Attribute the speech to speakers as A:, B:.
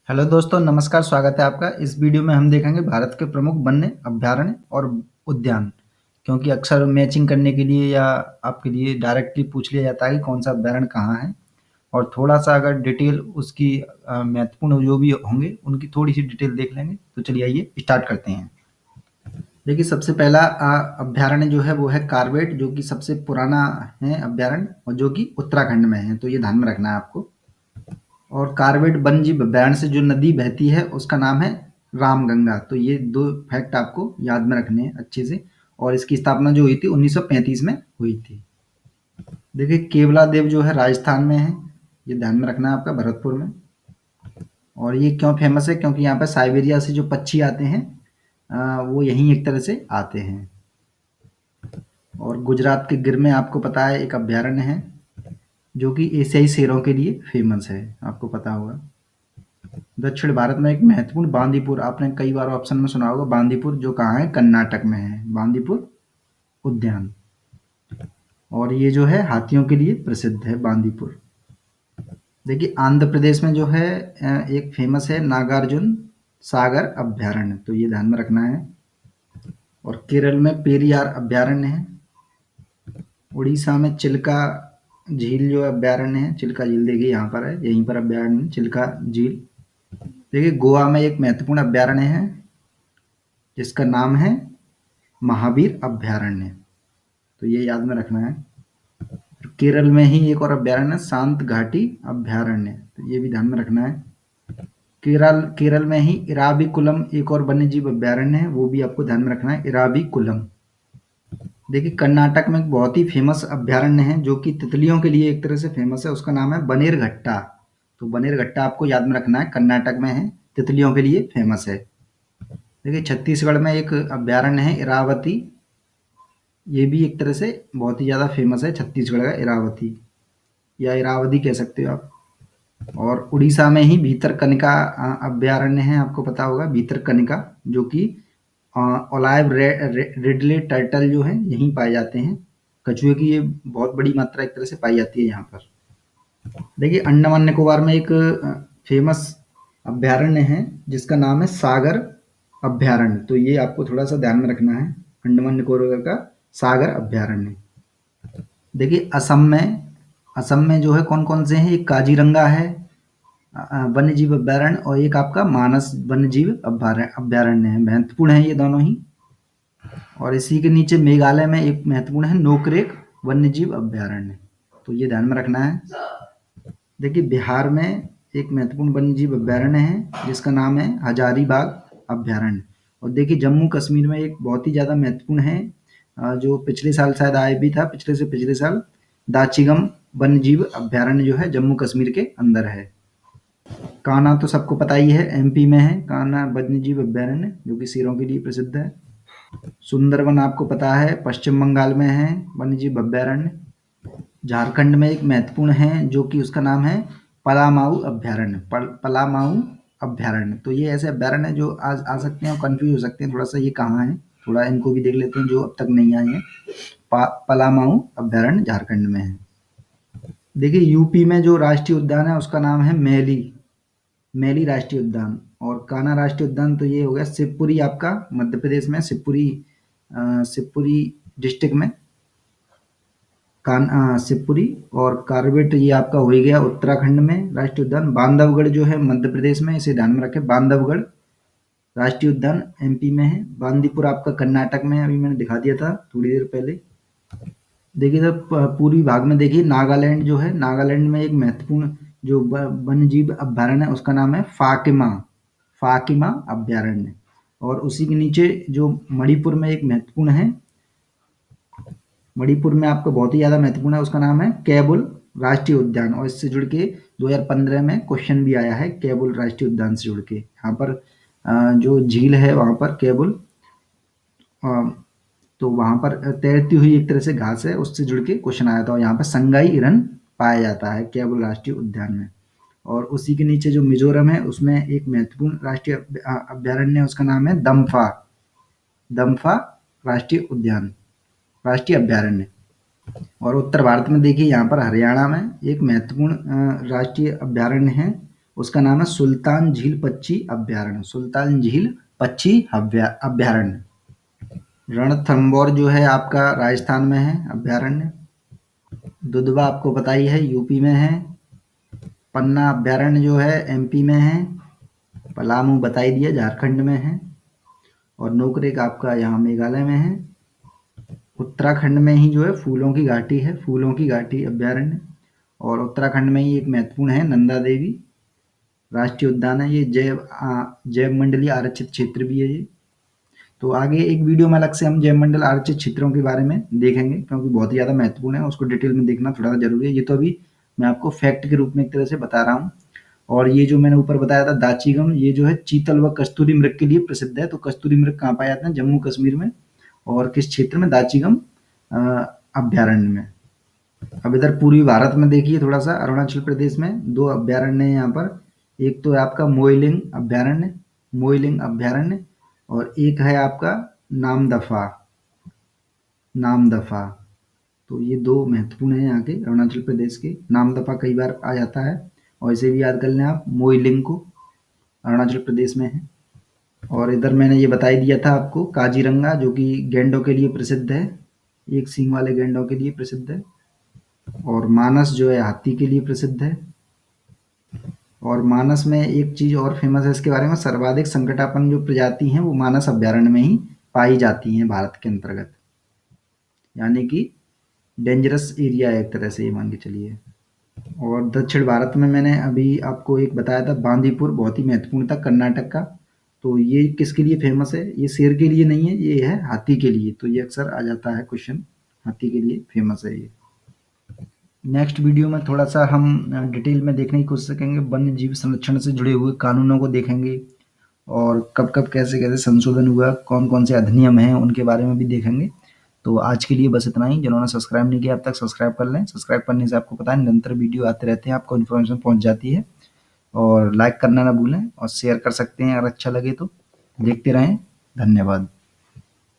A: Hello दोस्तों, नमस्कार। स्वागत है आपका। इस वीडियो में हम देखेंगे भारत के प्रमुख वन्य अभयारण्य और उद्यान। क्योंकि अक्सर मैचिंग करने के लिए या आपके लिए डायरेक्टली पूछ लिया जाता है कि कौन सा अभयारण्य कहाँ है, और थोड़ा सा अगर डिटेल उसकी महत्वपूर्ण जो भी होंगे उनकी थोड़ी सी डिटेल देख लेंगे। तो चलिए आइए स्टार्ट करते हैं। देखिए, सबसे पहला अभयारण्य जो है वो है कार्बेट, जो कि सबसे पुराना है अभयारण्य और जो कि उत्तराखंड में है। तो ये ध्यान में रखना है आपको। और कार्बेट वन्यजीव अभयारण्य से जो नदी बहती है उसका नाम है रामगंगा। तो ये दो फैक्ट आपको याद में रखने हैं अच्छे से। और इसकी स्थापना जो हुई थी 1935 में हुई थी। देखिए, केवला देव जो है राजस्थान में है, ये ध्यान में रखना है आपका, भरतपुर में। और ये क्यों फेमस है? क्योंकि यहाँ पे साइबेरिया से जो पक्षी आते हैं वो यहीं एक तरह से आते हैं। और गुजरात के गिर में आपको पता है एक अभयारण्य है जो कि एशियाई शेरों के लिए फेमस है, आपको पता होगा। दक्षिण भारत में एक महत्वपूर्ण बांदीपुर, आपने कई बार ऑप्शन में सुना होगा बांदीपुर, जो कहाँ है? कर्नाटक में है, बांदीपुर उद्यान। और ये जो है हाथियों के लिए प्रसिद्ध है बांदीपुर। देखिए, आंध्र प्रदेश में जो है एक फेमस है नागार्जुन सागर अभयारण्य। तो ये ध्यान में रखना है। और केरल में पेरियार अभयारण्य है। उड़ीसा में चिल्का झील जो अभयारण्य है, चिल्का झील देखिए यहाँ पर है, यहीं पर अभयारण्य चिल्का झील। देखिए, गोवा में एक महत्वपूर्ण अभयारण्य है जिसका नाम है महावीर अभयारण्य। तो ये याद में रखना है। केरल में ही एक और अभयारण्य शांत घाटी अभयारण्य, तो ये भी ध्यान में रखना है। केरल में ही इराविकुलम एक और वन्यजीव अभयारण्य है, वो भी आपको ध्यान में रखना है, इराविकुलम। देखिए, कर्नाटक में एक बहुत ही फेमस अभयारण्य है जो कि तितलियों के लिए एक तरह से फेमस है, उसका नाम है बनेरघट्टा। तो बनेरघट्टा आपको याद में रखना है, कर्नाटक में है, तितलियों के लिए फेमस है। देखिए, छत्तीसगढ़ में एक अभयारण्य है इरावती, ये भी एक तरह से बहुत ही ज़्यादा फेमस है, छत्तीसगढ़ का इरावती या इरावदी कह सकते हो आप। और उड़ीसा में ही भीतरकनिका अभयारण्य है, आपको पता होगा भीतरकनिका, जो कि ओलाइव रिडले टर्टल जो है यहीं पाए जाते हैं। कछुए की ये बहुत बड़ी मात्रा एक तरह से पाई जाती है यहाँ पर। देखिए, अंडमान निकोबार में एक फेमस अभयारण्य है जिसका नाम है सागर अभयारण्य। तो ये आपको थोड़ा सा ध्यान में रखना है, अंडमान निकोबार का सागर अभयारण्य। देखिए, असम में जो है कौन कौन से हैं? एक काजीरंगा है वन्यजीव अभयारण्य, और एक आपका मानस वन्यजीव अभयारण्य है। महत्वपूर्ण है ये दोनों ही। और इसी के नीचे मेघालय में एक महत्वपूर्ण है नोकरेक वन्यजीव अभयारण्य। तो ये ध्यान में रखना है। देखिए, बिहार में एक महत्वपूर्ण वन्यजीव अभयारण्य है जिसका नाम है हजारीबाग अभयारण्य। और देखिए, जम्मू कश्मीर में एक बहुत ही ज़्यादा महत्वपूर्ण है जो पिछले साल शायद आया भी था, पिछले से पिछले साल, दाचिगम वन्यजीव अभयारण्य जो है जम्मू कश्मीर के अंदर है। कान्हा तो सबको पता ही है, एमपी में है कान्हा वन्यजीव अभयारण्य, जो कि शेरों के लिए प्रसिद्ध है। सुंदरवन आपको पता है पश्चिम बंगाल में है वन्यजीव अभयारण्य। झारखंड में एक महत्वपूर्ण है जो कि उसका नाम है पलामाऊ अभयारण्य, पलामाऊ अभयारण्य। तो ये ऐसे अभयारण्य जो आज आ सकते हैं और कंफ्यूज हो सकते हैं थोड़ा सा, ये कहाँ है, थोड़ा इनको भी देख लेते हैं जो अब तक नहीं आए हैं। पलामाऊ अभयारण्य झारखंड में है। देखिए, यूपी में जो राष्ट्रीय उद्यान है उसका नाम है मैली, मैली राष्ट्रीय उद्यान। और कान्हा राष्ट्रीय उद्यान तो ये हो गया शिवपुरी, आपका मध्य प्रदेश में शिवपुरी, शिवपुरी डिस्ट्रिक्ट में शिवपुरी। और कार्बेट ये आपका हो ही गया उत्तराखंड में राष्ट्रीय उद्यान। बांधवगढ़ जो है मध्य प्रदेश में, इसे ध्यान में रखें, बांधवगढ़ राष्ट्रीय उद्यान एमपी में है। बांदीपुर आपका कर्नाटक में है, अभी मैंने दिखा दिया था थोड़ी देर पहले। देखिए सर, पूर्वी भाग में देखिए नागालैंड जो है, नागालैंड में एक महत्वपूर्ण जो वन्यजीव अभयारण्य है उसका नाम है फाकिमा, फाकिमा अभयारण्य। और उसी के नीचे जो मणिपुर में एक महत्वपूर्ण है, मणिपुर में आपको बहुत ही ज़्यादा महत्वपूर्ण है, उसका नाम है कैबुल राष्ट्रीय उद्यान। और इससे जुड़ के 2015 में क्वेश्चन भी आया है कैबुल राष्ट्रीय उद्यान से जुड़ के। यहाँ पर जो झील है वहाँ पर कैबुल, तो वहाँ पर तैरती हुई एक तरह से घास है, उससे जुड़ के क्वेश्चन आया था। और यहाँ पर संगाई हिरन पाया जाता है कैबुल राष्ट्रीय उद्यान में। और उसी के नीचे जो मिजोरम है उसमें एक महत्वपूर्ण राष्ट्रीय अभयारण्य है, उसका नाम है दम्फा, दम्फा राष्ट्रीय उद्यान, राष्ट्रीय अभयारण्य। और उत्तर भारत में देखिए यहाँ पर हरियाणा में एक महत्वपूर्ण राष्ट्रीय अभयारण्य है उसका नाम है सुल्तान झील पक्षी अभ्यारण्य, सुल्तान झील पक्षी अभ्यारण्य। रणथंभौर जो है आपका राजस्थान में है अभ्यारण्य। दुधवा आपको पता ही है यूपी में है। पन्ना अभ्यारण्य जो है एमपी में है। पलामू बता ही दिया झारखंड में है। और नोकरेक आपका यहाँ मेघालय में है। उत्तराखंड में ही जो है फूलों की घाटी है, फूलों की घाटी अभ्यारण्य। और उत्तराखंड में ही एक महत्वपूर्ण है नंदा देवी राष्ट्रीय उद्यान है। ये जैव मंडलीय आरक्षित क्षेत्र भी है ये। तो आगे एक वीडियो में अलग से हम जैव मंडल आरक्षित क्षेत्रों के बारे में देखेंगे, क्योंकि बहुत ही ज़्यादा महत्वपूर्ण है, उसको डिटेल में देखना थोड़ा सा जरूरी है। ये तो अभी मैं आपको फैक्ट के रूप में एक तरह से बता रहा हूँ। और ये जो मैंने ऊपर बताया था दाचीगम, ये जो है चीतल व कस्तूरी मृग के लिए प्रसिद्ध है। तो कस्तूरी मृग कहाँ पाए जाते हैं? जम्मू कश्मीर में। और किस क्षेत्र में? दाचीगम अभ्यारण्य में। अब इधर पूर्वी भारत में देखिए थोड़ा सा, अरुणाचल प्रदेश में 2 अभ्यारण्य हैं यहाँ पर। एक तो है आपका मोइलिंग अभ्यारण्य, मोइलिंग अभ्यारण्य, और एक है आपका नामदफा, नामदफा। तो ये 2 महत्वपूर्ण हैं यहाँ के अरुणाचल प्रदेश के। नामदफा कई बार आ जाता है, और इसे भी याद कर लें आप, मोइलिंग को, अरुणाचल प्रदेश में है। और इधर मैंने ये बता ही दिया था आपको काजीरंगा, जो कि गैंडों के लिए प्रसिद्ध है, एक सींग वाले गैंडों के लिए प्रसिद्ध है। और मानस जो है हाथी के लिए प्रसिद्ध है। और मानस में एक चीज और फेमस है इसके बारे में, सर्वाधिक संकटापन्न जो प्रजाति हैं वो मानस अभ्यारण्य में ही पाई जाती हैं भारत के अंतर्गत, यानी कि डेंजरस एरिया है एक तरह से, ये मान के चलिए। और दक्षिण भारत में मैंने अभी आपको एक बताया था बांदीपुर, बहुत ही महत्वपूर्ण था, कर्नाटक का। तो ये किसके लिए फेमस है? ये शेर के लिए नहीं है, ये है हाथी के लिए। तो ये अक्सर आ जाता है क्वेश्चन, हाथी के लिए फेमस है ये। नेक्स्ट वीडियो में थोड़ा सा हम डिटेल में देखने की कोशिश करेंगे, वन्य जीव संरक्षण से जुड़े हुए कानूनों को देखेंगे, और कब कब कैसे कैसे संशोधन हुआ, कौन कौन से अधिनियम हैं उनके बारे में भी देखेंगे। तो आज के लिए बस इतना ही। जिन्होंने सब्सक्राइब नहीं किया अब तक सब्सक्राइब कर लें। सब्सक्राइब करने से आपको पता है निरंतर वीडियो आते रहते हैं, आपको इन्फॉर्मेशन पहुंच जाती है। और लाइक करना ना भूलें, और शेयर कर सकते हैं अगर अच्छा लगे तो। देखते रहें। धन्यवाद।